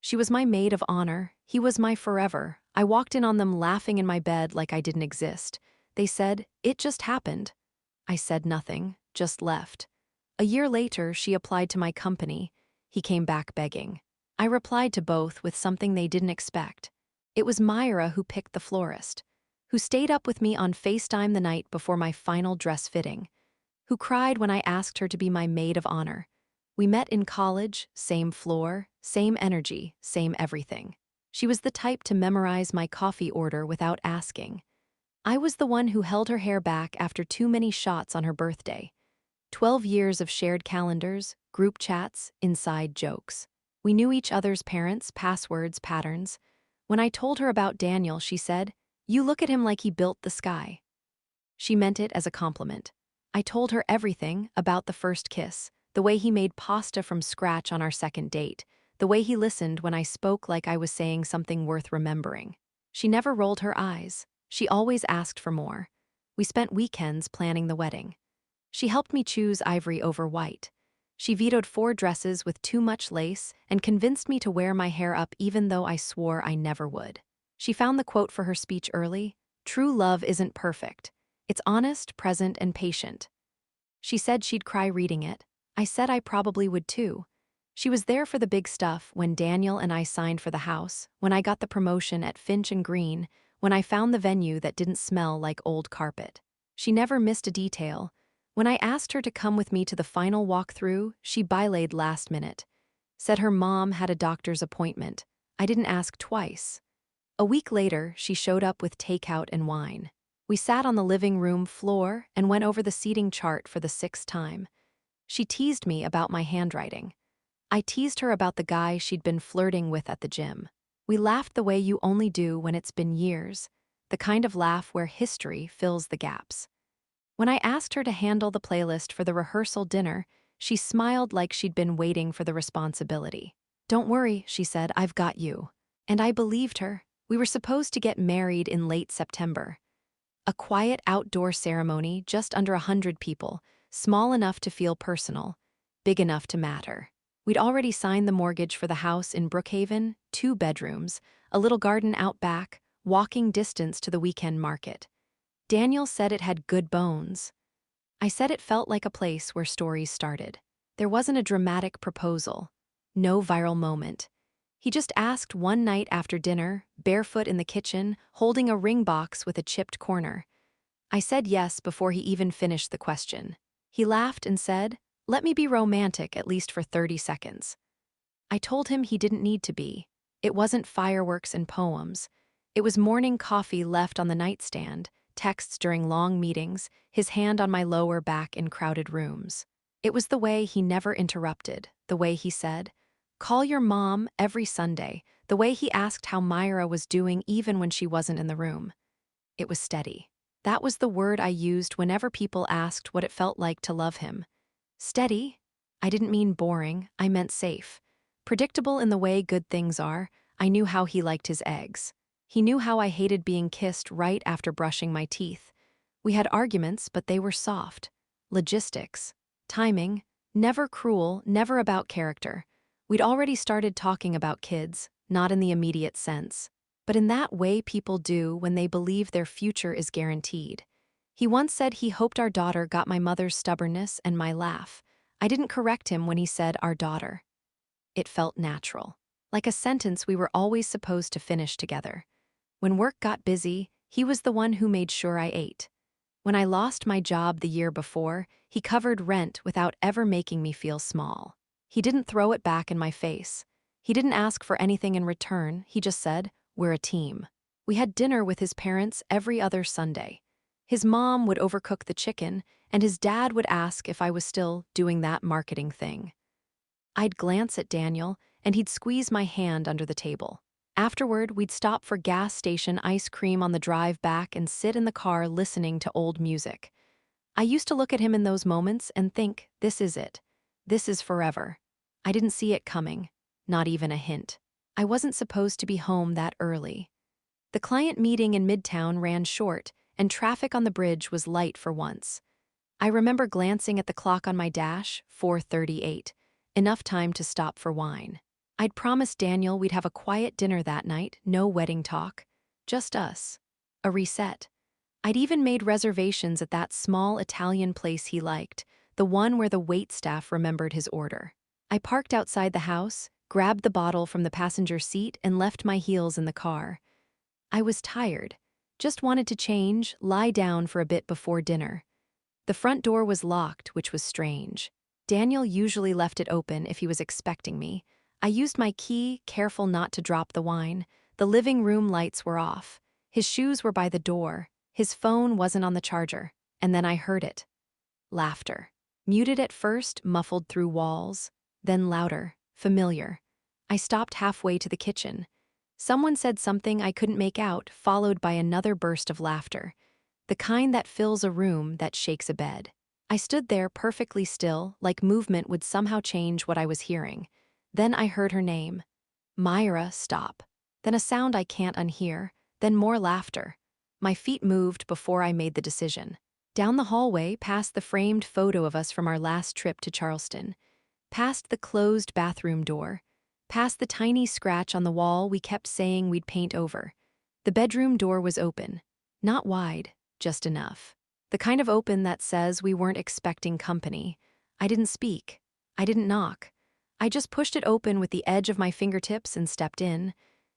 She was my maid of honor. He was my forever. I walked in on them laughing in my bed like I didn't exist. They said, "It just happened." I said nothing, just left. A year later, she applied to my company. He came back begging. I replied to both with something they didn't expect. It was Myra who picked the florist, who stayed up with me on FaceTime the night before my final dress fitting, who cried when I asked her to be my maid of honor. We met in college, same floor, same energy, same everything. She was the type to memorize my coffee order without asking. I was the one who held her hair back after too many shots on her birthday. 12 years of shared calendars, group chats, inside jokes. We knew each other's parents, passwords, patterns. When I told her about Daniel, she said, "You look at him like he built the sky." She meant it as a compliment. I told her everything about the first kiss, the way he made pasta from scratch on our second date, the way he listened when I spoke like I was saying something worth remembering. She never rolled her eyes. She always asked for more. We spent weekends planning the wedding. She helped me choose ivory over white. She vetoed 4 dresses with too much lace and convinced me to wear my hair up even though I swore I never would. She found the quote for her speech early: "True love isn't perfect. It's honest, present, and patient." She said she'd cry reading it. I said I probably would too. She was there for the big stuff when Daniel and I signed for the house, when I got the promotion at Finch and Green, when I found the venue that didn't smell like old carpet. She never missed a detail. When I asked her to come with me to the final walkthrough, she bilayed last minute. Said her mom had a doctor's appointment. I didn't ask twice. A week later, she showed up with takeout and wine. We sat on the living room floor and went over the seating chart for the 6th time. She teased me about my handwriting. I teased her about the guy she'd been flirting with at the gym. We laughed the way you only do when it's been years, the kind of laugh where history fills the gaps. When I asked her to handle the playlist for the rehearsal dinner, she smiled like she'd been waiting for the responsibility. "Don't worry," she said, "I've got you." And I believed her. We were supposed to get married in late September. A quiet outdoor ceremony, just under 100 people, small enough to feel personal, big enough to matter. We'd already signed the mortgage for the house in Brookhaven, 2 bedrooms, a little garden out back, walking distance to the weekend market. Daniel said it had good bones. I said it felt like a place where stories started. There wasn't a dramatic proposal, no viral moment. He just asked one night after dinner, barefoot in the kitchen, holding a ring box with a chipped corner. I said yes before he even finished the question. He laughed and said, "Let me be romantic at least for 30 seconds. I told him he didn't need to be. It wasn't fireworks and poems. It was morning coffee left on the nightstand, texts during long meetings, his hand on my lower back in crowded rooms. It was the way he never interrupted, the way he said, "Call your mom every Sunday," the way he asked how Myra was doing even when she wasn't in the room. It was steady. That was the word I used whenever people asked what it felt like to love him. Steady? I didn't mean boring, I meant safe. Predictable in the way good things are. I knew how he liked his eggs. He knew how I hated being kissed right after brushing my teeth. We had arguments, but they were soft. Logistics. Timing. Never cruel, never about character. We'd already started talking about kids, not in the immediate sense, but in that way people do when they believe their future is guaranteed. He once said he hoped our daughter got my mother's stubbornness and my laugh. I didn't correct him when he said our daughter. It felt natural, like a sentence we were always supposed to finish together. When work got busy, he was the one who made sure I ate. When I lost my job the year before, he covered rent without ever making me feel small. He didn't throw it back in my face. He didn't ask for anything in return, he just said, "We're a team." We had dinner with his parents every other Sunday. His mom would overcook the chicken, and his dad would ask if I was still doing that marketing thing. I'd glance at Daniel, and he'd squeeze my hand under the table. Afterward, we'd stop for gas station ice cream on the drive back and sit in the car listening to old music. I used to look at him in those moments and think, this is it. This is forever. I didn't see it coming, not even a hint. I wasn't supposed to be home that early. The client meeting in Midtown ran short, and traffic on the bridge was light for once. I remember glancing at the clock on my dash, 4:38, enough time to stop for wine. I'd promised Daniel we'd have a quiet dinner that night, no wedding talk. Just us. A reset. I'd even made reservations at that small Italian place he liked, the one where the waitstaff remembered his order. I parked outside the house, grabbed the bottle from the passenger seat, and left my heels in the car. I was tired. Just wanted to change, lie down for a bit before dinner. The front door was locked, which was strange. Daniel usually left it open if he was expecting me. I used my key, careful not to drop the wine. The living room lights were off. His shoes were by the door. His phone wasn't on the charger. And then I heard it. Laughter. Muted at first, muffled through walls. Then louder, familiar. I stopped halfway to the kitchen. Someone said something I couldn't make out, followed by another burst of laughter. The kind that fills a room, that shakes a bed. I stood there perfectly still, like movement would somehow change what I was hearing. Then I heard her name. Myra, stop. Then a sound I can't unhear. Then more laughter. My feet moved before I made the decision. Down the hallway, past the framed photo of us from our last trip to Charleston. Past the closed bathroom door. Past the tiny scratch on the wall we kept saying we'd paint over. The bedroom door was open. Not wide, just enough. The kind of open that says we weren't expecting company. I didn't speak. I didn't knock. I just pushed it open with the edge of my fingertips and stepped in.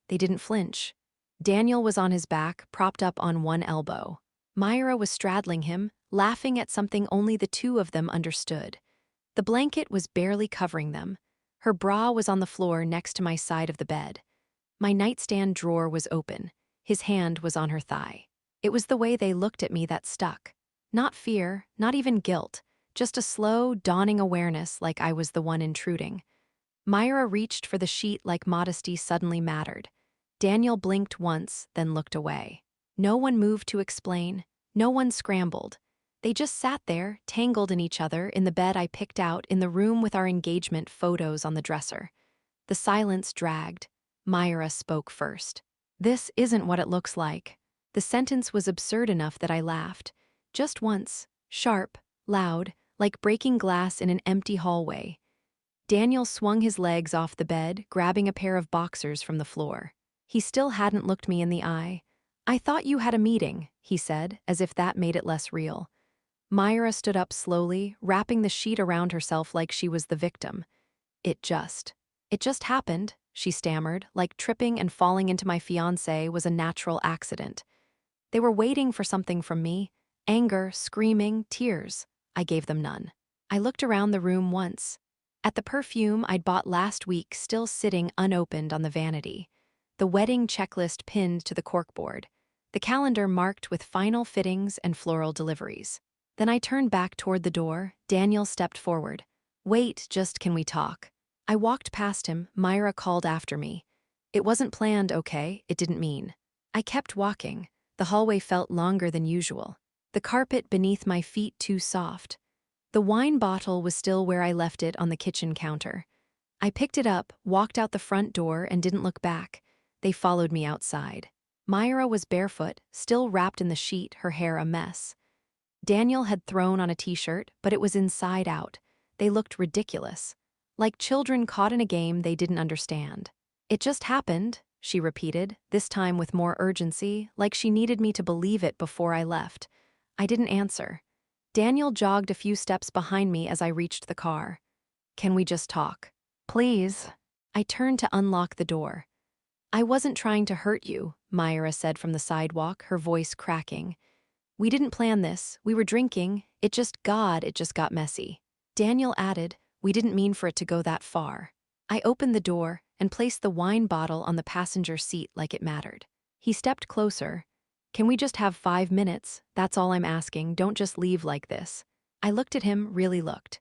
They didn't flinch. Daniel was on his back, propped up on one elbow. Myra was straddling him, laughing at something only the two of them understood. The blanket was barely covering them. Her bra was on the floor next to my side of the bed. My nightstand drawer was open. His hand was on her thigh. It was the way they looked at me that stuck. Not fear, not even guilt, just a slow, dawning awareness like I was the one intruding. Myra reached for the sheet like modesty suddenly mattered. Daniel blinked once, then looked away. No one moved to explain. No one scrambled. They just sat there, tangled in each other, in the bed I picked out, in the room with our engagement photos on the dresser. The silence dragged. Myra spoke first. "This isn't what it looks like." The sentence was absurd enough that I laughed. Just once, sharp, loud, like breaking glass in an empty hallway. Daniel swung his legs off the bed, grabbing a pair of boxers from the floor. He still hadn't looked me in the eye. "I thought you had a meeting," he said, as if that made it less real. Myra stood up slowly, wrapping the sheet around herself like she was the victim. It just happened," she stammered, like tripping and falling into my fiancé was a natural accident. They were waiting for something from me. Anger, screaming, tears. I gave them none. I looked around the room once. At the perfume I'd bought last week still sitting unopened on the vanity. The wedding checklist pinned to the corkboard. The calendar marked with final fittings and floral deliveries. Then I turned back toward the door. Daniel stepped forward. "Wait, just can we talk?" I walked past him. Myra called after me. "It wasn't planned, okay? It didn't mean." I kept walking. The hallway felt longer than usual. The carpet beneath my feet too soft. The wine bottle was still where I left it on the kitchen counter. I picked it up, walked out the front door, and didn't look back. They followed me outside. Myra was barefoot, still wrapped in the sheet, her hair a mess. Daniel had thrown on a t-shirt, but it was inside out. They looked ridiculous. Like children caught in a game they didn't understand. "It just happened," she repeated, this time with more urgency, like she needed me to believe it before I left. I didn't answer. Daniel jogged a few steps behind me as I reached the car. "Can we just talk? Please?" I turned to unlock the door. "I wasn't trying to hurt you," Myra said from the sidewalk, her voice cracking. "We didn't plan this. We were drinking. It just got messy." Daniel added, "We didn't mean for it to go that far." I opened the door and placed the wine bottle on the passenger seat like it mattered. He stepped closer. "Can we just have 5 minutes? That's all I'm asking. Don't just leave like this." I looked at him, really looked.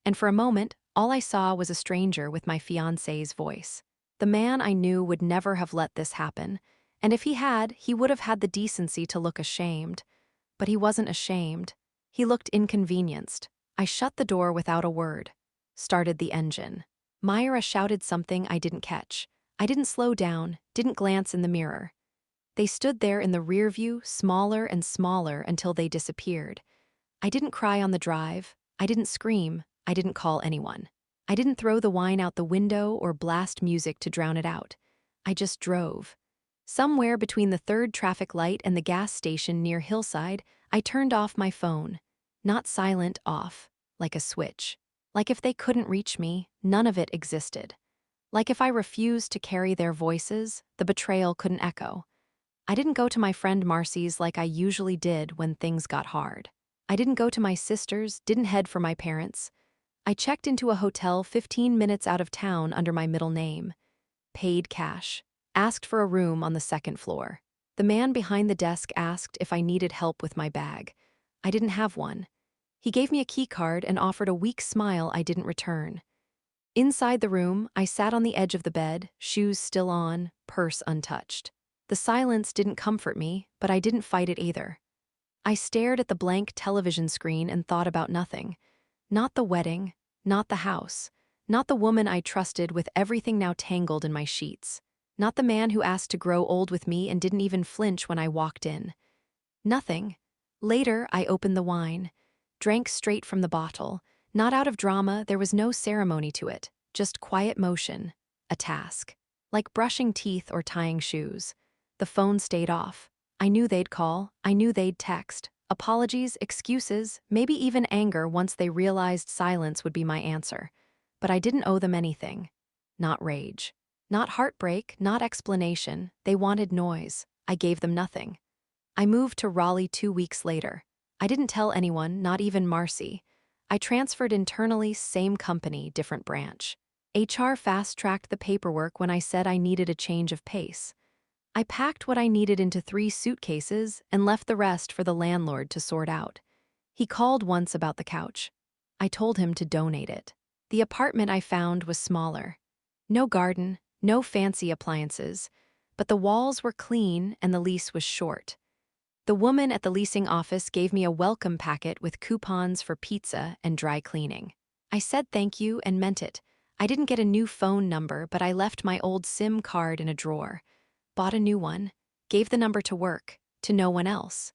And for a moment, all I saw was a stranger with my fiancé's voice. The man I knew would never have let this happen. And if he had, he would have had the decency to look ashamed. But he wasn't ashamed. He looked inconvenienced. I shut the door without a word. Started the engine. Myra shouted something I didn't catch. I didn't slow down, didn't glance in the mirror. They stood there in the rear view, smaller and smaller until they disappeared. I didn't cry on the drive. I didn't scream. I didn't call anyone. I didn't throw the wine out the window or blast music to drown it out. I just drove. Somewhere between the third traffic light and the gas station near Hillside, I turned off my phone. Not silent, off, like a switch. Like if they couldn't reach me, none of it existed. Like if I refused to carry their voices, the betrayal couldn't echo. I didn't go to my friend Marcy's like I usually did when things got hard. I didn't go to my sister's, didn't head for my parents'. I checked into a hotel 15 minutes out of town under my middle name. Paid cash. Asked for a room on the second floor. The man behind the desk asked if I needed help with my bag. I didn't have one. He gave me a key card and offered a weak smile I didn't return. Inside the room, I sat on the edge of the bed, shoes still on, purse untouched. The silence didn't comfort me, but I didn't fight it either. I stared at the blank television screen and thought about nothing. Not the wedding, not the house, not the woman I trusted with everything now tangled in my sheets, not the man who asked to grow old with me and didn't even flinch when I walked in. Nothing. Later, I opened the wine, drank straight from the bottle. Not out of drama, there was no ceremony to it, just quiet motion, a task. Like brushing teeth or tying shoes. The phone stayed off. I knew they'd call, I knew they'd text. Apologies, excuses, maybe even anger once they realized silence would be my answer. But I didn't owe them anything. Not rage. Not heartbreak, not explanation. They wanted noise. I gave them nothing. I moved to Raleigh 2 weeks later. I didn't tell anyone, not even Marcy. I transferred internally, same company, different branch. HR fast-tracked the paperwork when I said I needed a change of pace. I packed what I needed into 3 suitcases and left the rest for the landlord to sort out. He called once about the couch. I told him to donate it. The apartment I found was smaller. No garden, no fancy appliances, but the walls were clean and the lease was short. The woman at the leasing office gave me a welcome packet with coupons for pizza and dry cleaning. I said thank you and meant it. I didn't get a new phone number, but I left my old SIM card in a drawer. Bought a new one, gave the number to work, to no one else.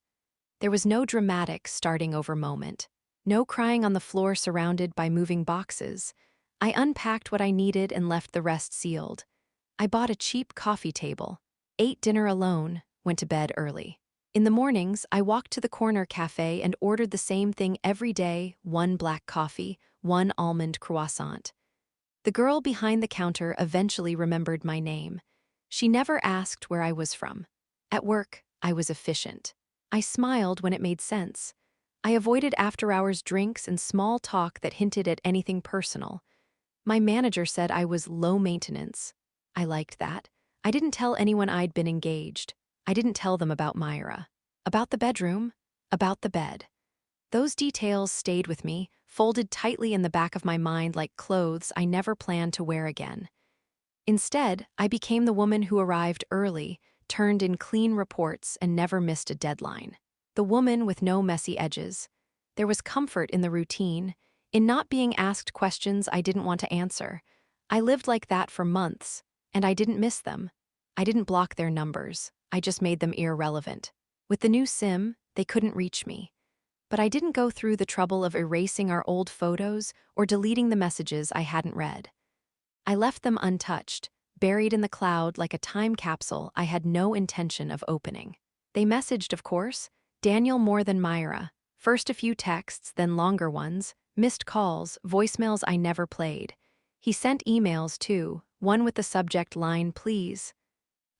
There was no dramatic starting over moment. No crying on the floor surrounded by moving boxes. I unpacked what I needed and left the rest sealed. I bought a cheap coffee table, ate dinner alone, went to bed early. In the mornings, I walked to the corner cafe and ordered the same thing every day, 1 black coffee, 1 almond croissant. The girl behind the counter eventually remembered my name. She never asked where I was from. At work, I was efficient. I smiled when it made sense. I avoided after-hours drinks and small talk that hinted at anything personal. My manager said I was low maintenance. I liked that. I didn't tell anyone I'd been engaged. I didn't tell them about Myra. About the bedroom. About the bed. Those details stayed with me, folded tightly in the back of my mind like clothes I never planned to wear again. Instead, I became the woman who arrived early, turned in clean reports, and never missed a deadline. The woman with no messy edges. There was comfort in the routine, in not being asked questions I didn't want to answer. I lived like that for months, and I didn't miss them. I didn't block their numbers. I just made them irrelevant. With the new SIM, they couldn't reach me. But I didn't go through the trouble of erasing our old photos or deleting the messages I hadn't read. I left them untouched, buried in the cloud like a time capsule I had no intention of opening. They messaged, of course, Daniel more than Myra. First a few texts, then longer ones, missed calls, voicemails I never played. He sent emails too, one with the subject line, please.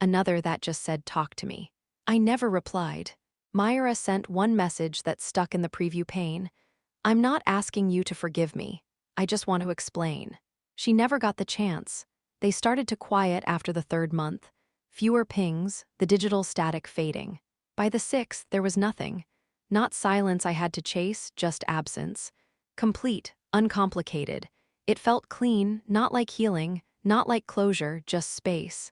Another that just said, talk to me. I never replied. Myra sent one message that stuck in the preview pane. I'm not asking you to forgive me. I just want to explain. She never got the chance. They started to quiet after the 3rd month. Fewer pings, the digital static fading. By the 6th, there was nothing. Not silence I had to chase, just absence. Complete, uncomplicated. It felt clean, not like healing, not like closure, just space.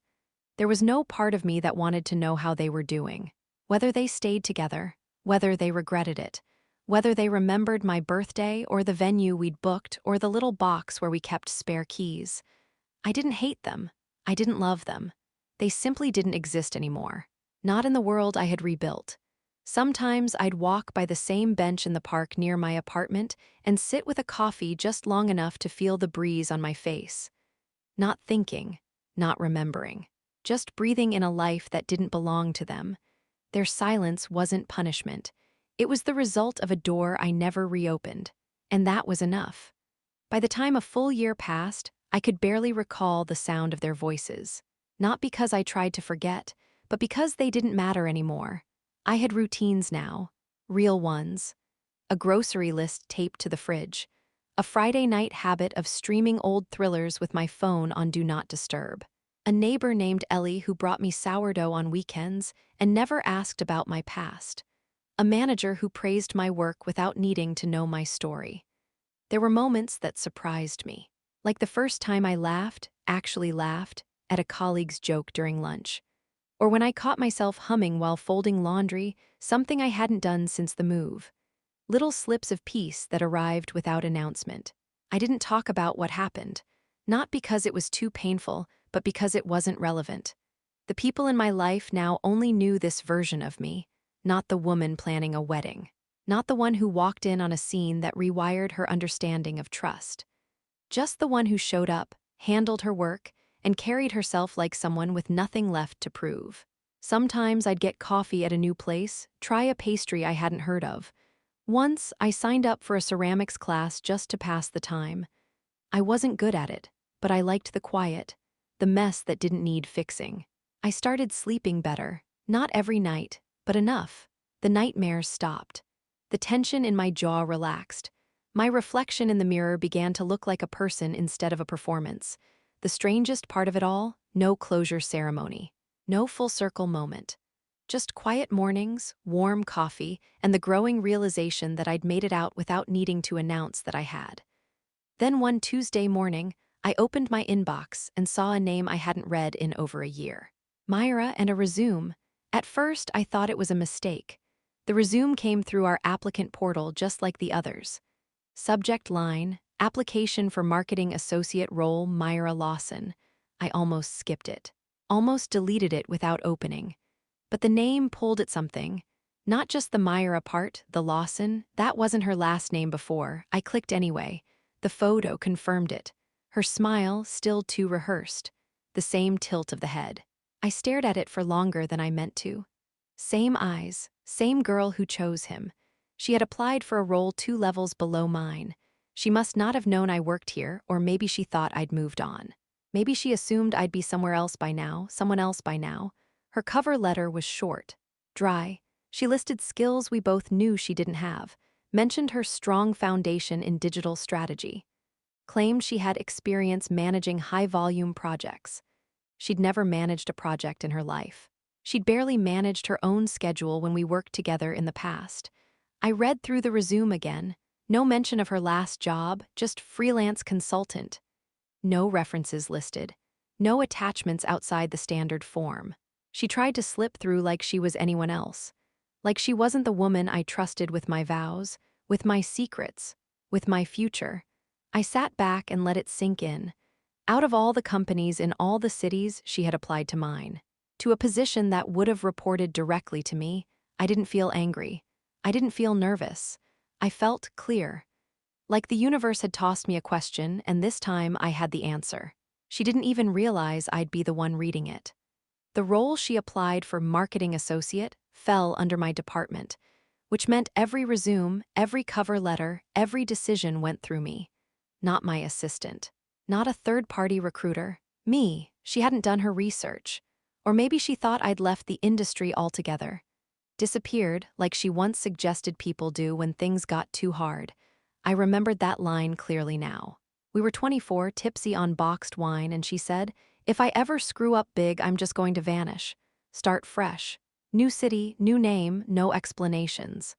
There was no part of me that wanted to know how they were doing. Whether they stayed together, whether they regretted it, whether they remembered my birthday or the venue we'd booked or the little box where we kept spare keys. I didn't hate them. I didn't love them. They simply didn't exist anymore. Not in the world I had rebuilt. Sometimes I'd walk by the same bench in the park near my apartment and sit with a coffee just long enough to feel the breeze on my face. Not thinking, not remembering, just breathing in a life that didn't belong to them. Their silence wasn't punishment. It was the result of a door I never reopened. And that was enough. By the time a full year passed, I could barely recall the sound of their voices. Not because I tried to forget, but because they didn't matter anymore. I had routines now, real ones. A grocery list taped to the fridge. A Friday night habit of streaming old thrillers with my phone on Do Not Disturb. A neighbor named Ellie who brought me sourdough on weekends and never asked about my past. A manager who praised my work without needing to know my story. There were moments that surprised me, like the first time I actually laughed, at a colleague's joke during lunch. Or when I caught myself humming while folding laundry, something I hadn't done since the move. Little slips of peace that arrived without announcement. I didn't talk about what happened, not because it was too painful, but because it wasn't relevant. The people in my life now only knew this version of me, not the woman planning a wedding, not the one who walked in on a scene that rewired her understanding of trust. Just the one who showed up, handled her work, and carried herself like someone with nothing left to prove. Sometimes I'd get coffee at a new place, try a pastry I hadn't heard of. Once, I signed up for a ceramics class just to pass the time. I wasn't good at it, but I liked the quiet, the mess that didn't need fixing. I started sleeping better, not every night, but enough. The nightmares stopped. The tension in my jaw relaxed. My reflection in the mirror began to look like a person instead of a performance. The strangest part of it all, no closure ceremony. No full circle moment. Just quiet mornings, warm coffee, and the growing realization that I'd made it out without needing to announce that I had. Then one Tuesday morning, I opened my inbox and saw a name I hadn't read in over a year. Myra and a resume. At first, I thought it was a mistake. The resume came through our applicant portal just like the others. Subject line, application for marketing associate role Myra Lawson. I almost skipped it. Almost deleted it without opening. But the name pulled at something. Not just the Myra part, the Lawson, that wasn't her last name before. I clicked anyway. The photo confirmed it. Her smile still too rehearsed. The same tilt of the head. I stared at it for longer than I meant to. Same eyes, same girl who chose him. She had applied for a role 2 levels below mine. She must not have known I worked here, or maybe she thought I'd moved on. Maybe she assumed I'd be somewhere else by now, someone else by now. Her cover letter was short, dry. She listed skills we both knew she didn't have, mentioned her strong foundation in digital strategy, claimed she had experience managing high-volume projects. She'd never managed a project in her life. She'd barely managed her own schedule when we worked together in the past. I read through the resume again. No mention of her last job, just freelance consultant. No references listed. No attachments outside the standard form. She tried to slip through like she was anyone else. Like she wasn't the woman I trusted with my vows, with my secrets, with my future. I sat back and let it sink in. Out of all the companies in all the cities, she had applied to mine. To a position that would have reported directly to me, I didn't feel angry. I didn't feel nervous. I felt clear. Like the universe had tossed me a question, and this time I had the answer. She didn't even realize I'd be the one reading it. The role she applied for marketing associate fell under my department, which meant every resume, every cover letter, every decision went through me. Not my assistant. Not a third-party recruiter. Me. She hadn't done her research. Or maybe she thought I'd left the industry altogether. Disappeared, like she once suggested people do when things got too hard. I remembered that line clearly now. We were 24, tipsy on boxed wine, and she said, "If I ever screw up big, I'm just going to vanish. Start fresh. New city, new name, no explanations."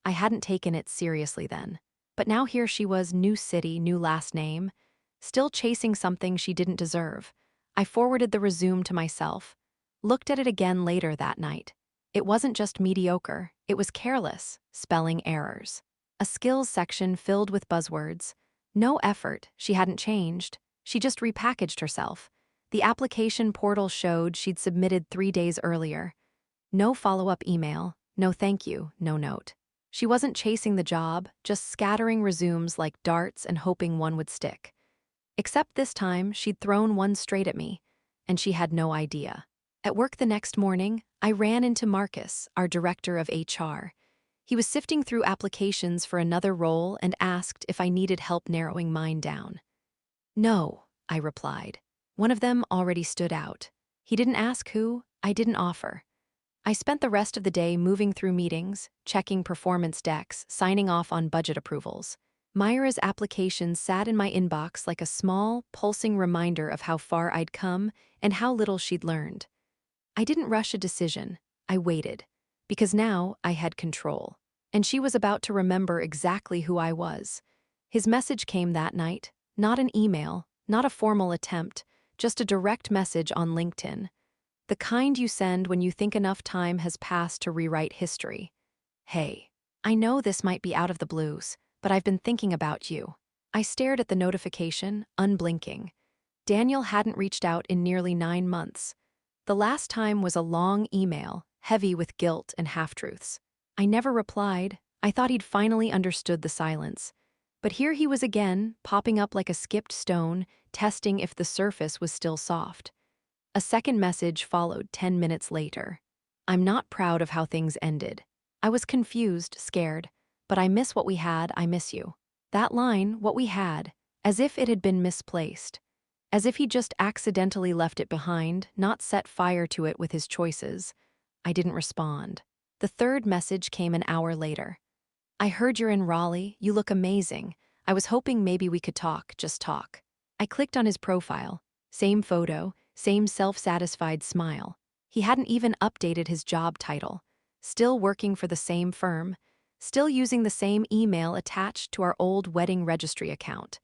I hadn't taken it seriously then. But now here she was, new city, new last name, still chasing something she didn't deserve. I forwarded the resume to myself. Looked at it again later that night. It wasn't just mediocre, it was careless, spelling errors. A skills section filled with buzzwords. No effort, she hadn't changed. She just repackaged herself. The application portal showed she'd submitted 3 days earlier. No follow-up email, No thank you, no note. She wasn't chasing the job, just scattering resumes like darts and hoping one would stick. Except this time, she'd thrown one straight at me, and she had no idea. At work the next morning, I ran into Marcus, our director of HR. He was sifting through applications for another role and asked if I needed help narrowing mine down. No, I replied. One of them already stood out. He didn't ask who, I didn't offer. I spent the rest of the day moving through meetings, checking performance decks, signing off on budget approvals. Myra's application sat in my inbox like a small, pulsing reminder of how far I'd come and how little she'd learned. I didn't rush a decision. I waited. Because now I had control. And she was about to remember exactly who I was. His message came that night, not an email, not a formal attempt, just a direct message on LinkedIn. The kind you send when you think enough time has passed to rewrite history. Hey, I know this might be out of the blues, but I've been thinking about you. I stared at the notification, unblinking. Daniel hadn't reached out in nearly 9 months. The last time was a long email, heavy with guilt and half-truths. I never replied. I thought he'd finally understood the silence. But here he was again, popping up like a skipped stone, testing if the surface was still soft. A second message followed 10 minutes later. I'm not proud of how things ended. I was confused, scared, but I miss what we had, I miss you. That line, what we had, as if it had been misplaced. As if he just accidentally left it behind, not set fire to it with his choices. I didn't respond. The third message came an hour later. I heard you're in Raleigh, you look amazing. I was hoping maybe we could talk, just talk. I clicked on his profile. Same photo, same self-satisfied smile. He hadn't even updated his job title. Still working for the same firm. Still using the same email attached to our old wedding registry account.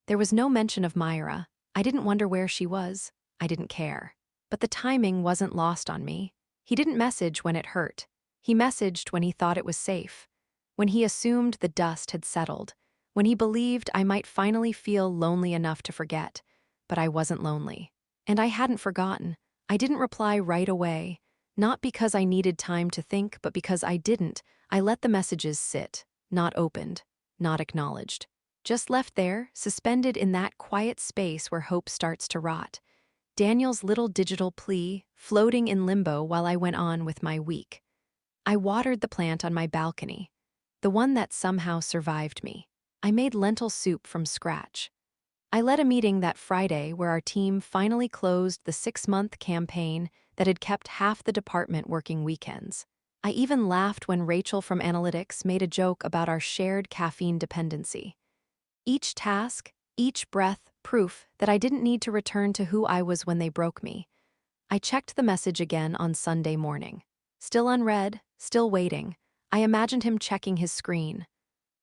There was no mention of Myra. I didn't wonder where she was. I didn't care. But the timing wasn't lost on me. He didn't message when it hurt. He messaged when he thought it was safe. When he assumed the dust had settled. When he believed I might finally feel lonely enough to forget. But I wasn't lonely. And I hadn't forgotten. I didn't reply right away. Not because I needed time to think, but because I didn't. I let the messages sit. Not opened. Not acknowledged. Just left there, suspended in that quiet space where hope starts to rot. Daniel's little digital plea, floating in limbo while I went on with my week. I watered the plant on my balcony. The one that somehow survived me. I made lentil soup from scratch. I led a meeting that Friday where our team finally closed the 6-month campaign that had kept half the department working weekends. I even laughed when Rachel from Analytics made a joke about our shared caffeine dependency. Each task, each breath, proof that I didn't need to return to who I was when they broke me. I checked the message again on Sunday morning. Still unread, still waiting. I imagined him checking his screen.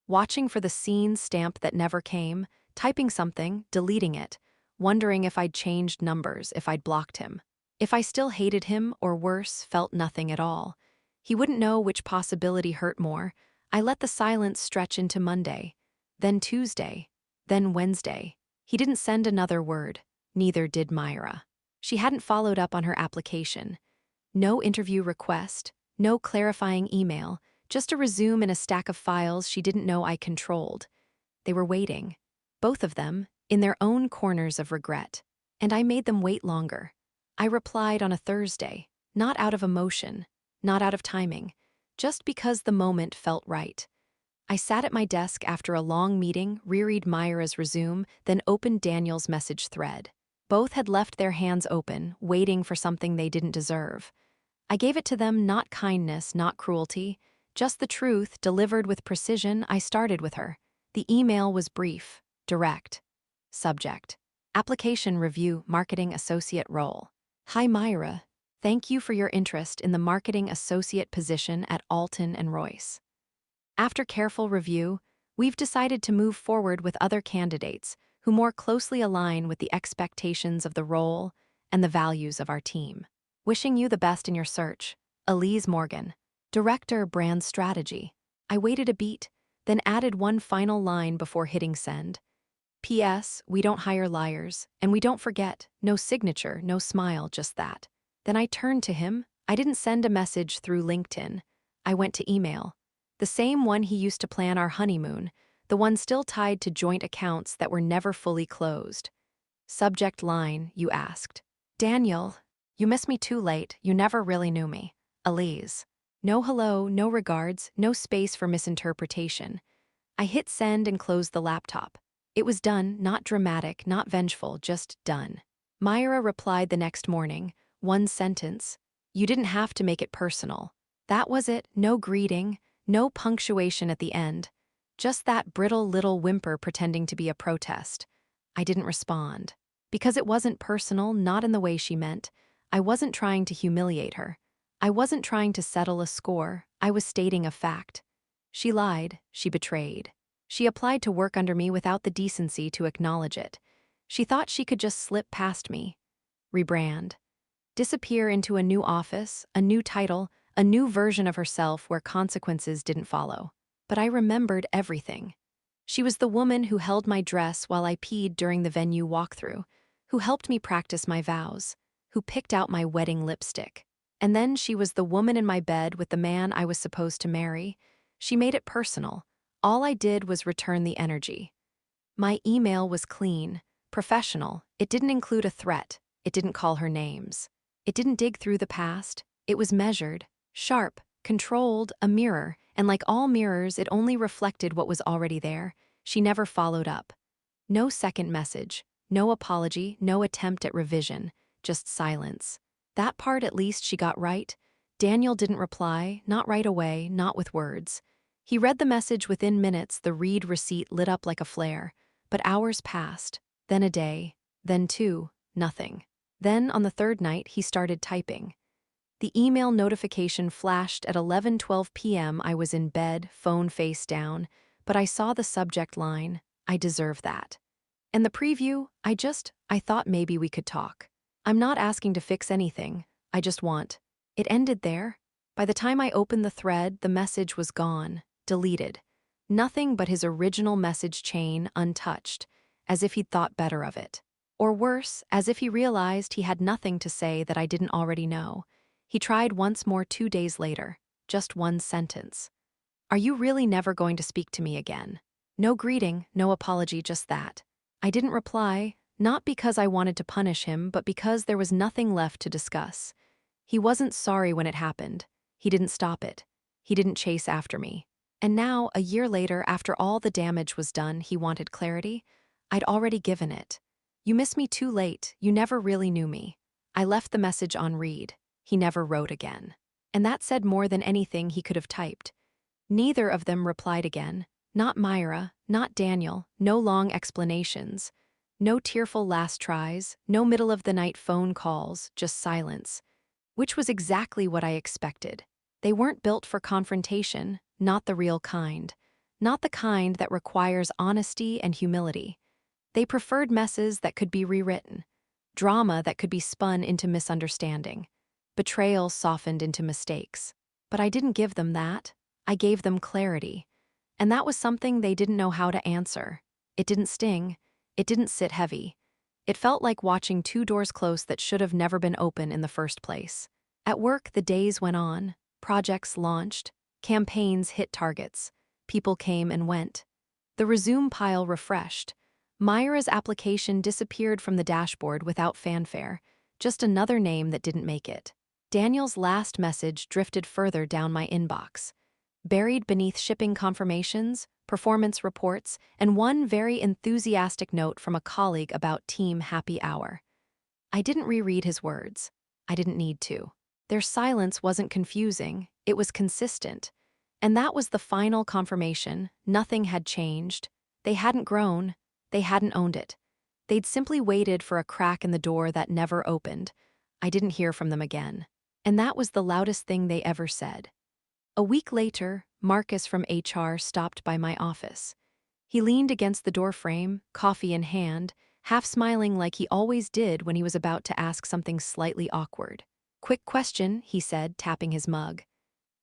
Watching for the scene stamp that never came, typing something, deleting it, wondering if I'd changed numbers, if I'd blocked him. If I still hated him, or worse, felt nothing at all. He wouldn't know which possibility hurt more. I let the silence stretch into Monday. Then Tuesday, then Wednesday. He didn't send another word, neither did Myra. She hadn't followed up on her application. No interview request, no clarifying email, just a resume in a stack of files she didn't know I controlled. They were waiting, both of them, in their own corners of regret. And I made them wait longer. I replied on a Thursday, not out of emotion, not out of timing, just because the moment felt right. I sat at my desk after a long meeting, reread Myra's resume, then opened Daniel's message thread. Both had left their hands open, waiting for something they didn't deserve. I gave it to them, not kindness, not cruelty, just the truth, delivered with precision. I started with her. The email was brief, direct. Subject: Application Review, Marketing Associate Role. Hi Myra, thank you for your interest in the Marketing Associate position at Alton & Royce. After careful review, we've decided to move forward with other candidates who more closely align with the expectations of the role and the values of our team. Wishing you the best in your search. Elise Morgan, Director, Brand Strategy. I waited a beat, then added one final line before hitting send. P.S. We don't hire liars, and we don't forget. No signature, no smile, just that. Then I turned to him. I didn't send a message through LinkedIn. I went to email. The same one he used to plan our honeymoon, the one still tied to joint accounts that were never fully closed. Subject line, you asked. Daniel, you miss me too late, you never really knew me. Elise. No hello, no regards, no space for misinterpretation. I hit send and closed the laptop. It was done, not dramatic, not vengeful, just done. Myra replied the next morning, one sentence. You didn't have to make it personal. That was it, no greeting, no punctuation at the end. Just that brittle little whimper pretending to be a protest. I didn't respond. Because it wasn't personal, not in the way she meant. I wasn't trying to humiliate her. I wasn't trying to settle a score, I was stating a fact. She lied, she betrayed. She applied to work under me without the decency to acknowledge it. She thought she could just slip past me. Rebrand. Disappear into a new office, a new title, a new version of herself where consequences didn't follow. But I remembered everything. She was the woman who held my dress while I peed during the venue walkthrough, who helped me practice my vows, who picked out my wedding lipstick. And then she was the woman in my bed with the man I was supposed to marry. She made it personal. All I did was return the energy. My email was clean, professional. It didn't include a threat. It didn't call her names. It didn't dig through the past. It was measured, sharp, controlled, a mirror, and like all mirrors, it only reflected what was already there. She never followed up. No second message, no apology, no attempt at revision, just silence. That part at least she got right. Daniel didn't reply, not right away, not with words. He read the message within minutes, the read receipt lit up like a flare. But hours passed, then a day, then two, nothing. Then, on the third night, he started typing. The email notification flashed at 11:12 p.m. I was in bed, phone face down, but I saw the subject line, I deserve that. And the preview, I thought maybe we could talk. I'm not asking to fix anything, I just want. It ended there. By the time I opened the thread, the message was gone, deleted. Nothing but his original message chain untouched, as if he'd thought better of it. Or worse, as if he realized he had nothing to say that I didn't already know. He tried once more 2 days later, just one sentence. Are you really never going to speak to me again? No greeting, no apology, just that. I didn't reply, not because I wanted to punish him, but because there was nothing left to discuss. He wasn't sorry when it happened. He didn't stop it. He didn't chase after me. And now, a year later, after all the damage was done, he wanted clarity. I'd already given it. You miss me too late, you never really knew me. I left the message on read. He never wrote again. And that said more than anything he could have typed. Neither of them replied again. Not Myra, not Daniel, no long explanations. No tearful last tries, no middle-of-the-night phone calls, just silence. Which was exactly what I expected. They weren't built for confrontation, not the real kind. Not the kind that requires honesty and humility. They preferred messes that could be rewritten. Drama that could be spun into misunderstanding. Betrayal softened into mistakes. But I didn't give them that. I gave them clarity. And that was something they didn't know how to answer. It didn't sting. It didn't sit heavy. It felt like watching two doors close that should have never been open in the first place. At work, the days went on. Projects launched. Campaigns hit targets. People came and went. The resume pile refreshed. Myra's application disappeared from the dashboard without fanfare. Just another name that didn't make it. Daniel's last message drifted further down my inbox. Buried beneath shipping confirmations, performance reports, and one very enthusiastic note from a colleague about team happy hour. I didn't reread his words. I didn't need to. Their silence wasn't confusing, it was consistent. And that was the final confirmation. Nothing had changed. They hadn't grown. They hadn't owned it. They'd simply waited for a crack in the door that never opened. I didn't hear from them again. And that was the loudest thing they ever said. A week later, Marcus from HR stopped by my office. He leaned against the doorframe, coffee in hand, half smiling like he always did when he was about to ask something slightly awkward. Quick question, he said, tapping his mug.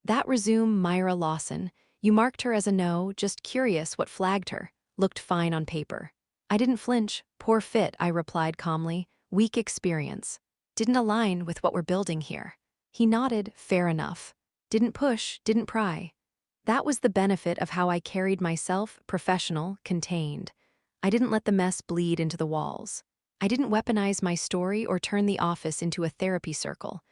That resume Myra Lawson. You marked her as a no, just curious what flagged her. Looked fine on paper. I didn't flinch. Poor fit, I replied calmly. Weak experience. Didn't align with what we're building here. He nodded, fair enough. Didn't push, didn't pry. That was the benefit of how I carried myself, professional, contained. I didn't let the mess bleed into the walls. I didn't weaponize my story or turn the office into a therapy circle.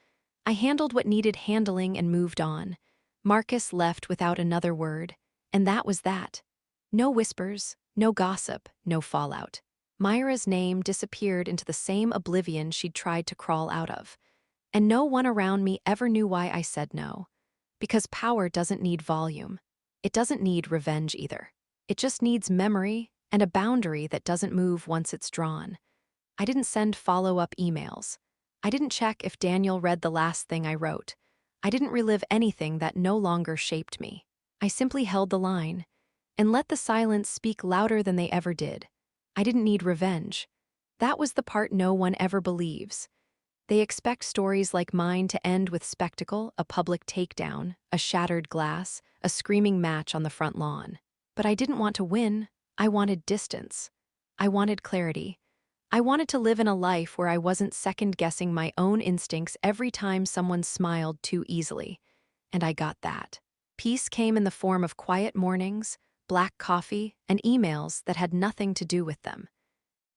I handled what needed handling and moved on. Marcus left without another word, and that was that. No whispers, no gossip, no fallout. Myra's name disappeared into the same oblivion she'd tried to crawl out of. And no one around me ever knew why I said no. Because power doesn't need volume. It doesn't need revenge either. It just needs memory and a boundary that doesn't move once it's drawn. I didn't send follow-up emails. I didn't check if Daniel read the last thing I wrote. I didn't relive anything that no longer shaped me. I simply held the line and let the silence speak louder than they ever did. I didn't need revenge. That was the part no one ever believes. They expect stories like mine to end with spectacle, a public takedown, a shattered glass, a screaming match on the front lawn. But I didn't want to win. I wanted distance. I wanted clarity. I wanted to live in a life where I wasn't second-guessing my own instincts every time someone smiled too easily. And I got that. Peace came in the form of quiet mornings, black coffee, and emails that had nothing to do with them.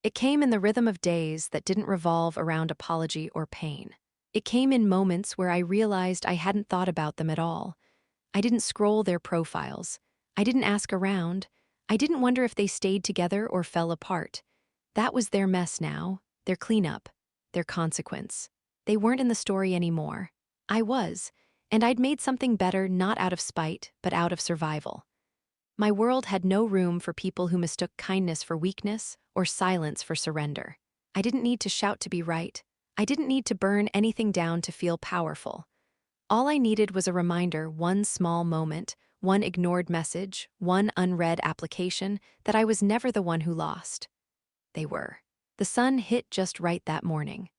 It came in the rhythm of days that didn't revolve around apology or pain. It came in moments where I realized I hadn't thought about them at all. I didn't scroll their profiles. I didn't ask around. I didn't wonder if they stayed together or fell apart. That was their mess now, their cleanup, their consequence. They weren't in the story anymore. I was, and I'd made something better not out of spite, but out of survival. My world had no room for people who mistook kindness for weakness or silence for surrender. I didn't need to shout to be right. I didn't need to burn anything down to feel powerful. All I needed was a reminder, one small moment, one ignored message, one unread application, that I was never the one who lost. They were. The sun hit just right that morning.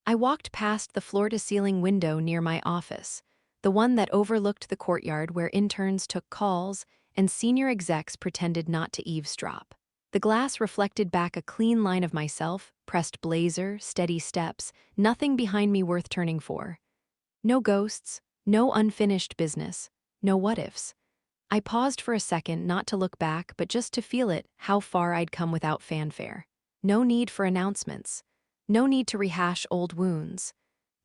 I walked past the floor-to-ceiling window near my office, the one that overlooked the courtyard where interns took calls and senior execs pretended not to eavesdrop. The glass reflected back a clean line of myself, pressed blazer, steady steps, nothing behind me worth turning for. No ghosts, no unfinished business, no what-ifs. I paused for a second, not to look back, but just to feel it, how far I'd come without fanfare. No need for announcements. No need to rehash old wounds.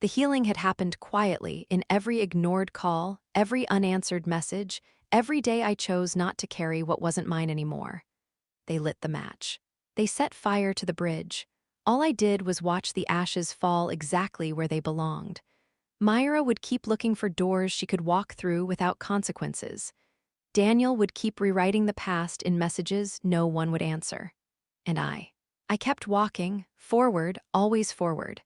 The healing had happened quietly in every ignored call, every unanswered message, every day I chose not to carry what wasn't mine anymore. They lit the match. They set fire to the bridge. All I did was watch the ashes fall exactly where they belonged. Myra would keep looking for doors she could walk through without consequences. Daniel would keep rewriting the past in messages no one would answer. And I kept walking, forward, always forward.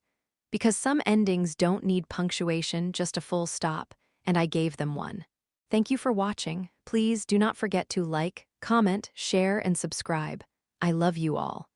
Because some endings don't need punctuation, just a full stop, and I gave them one. Thank you for watching. Please do not forget to like, comment, share, and subscribe. I love you all.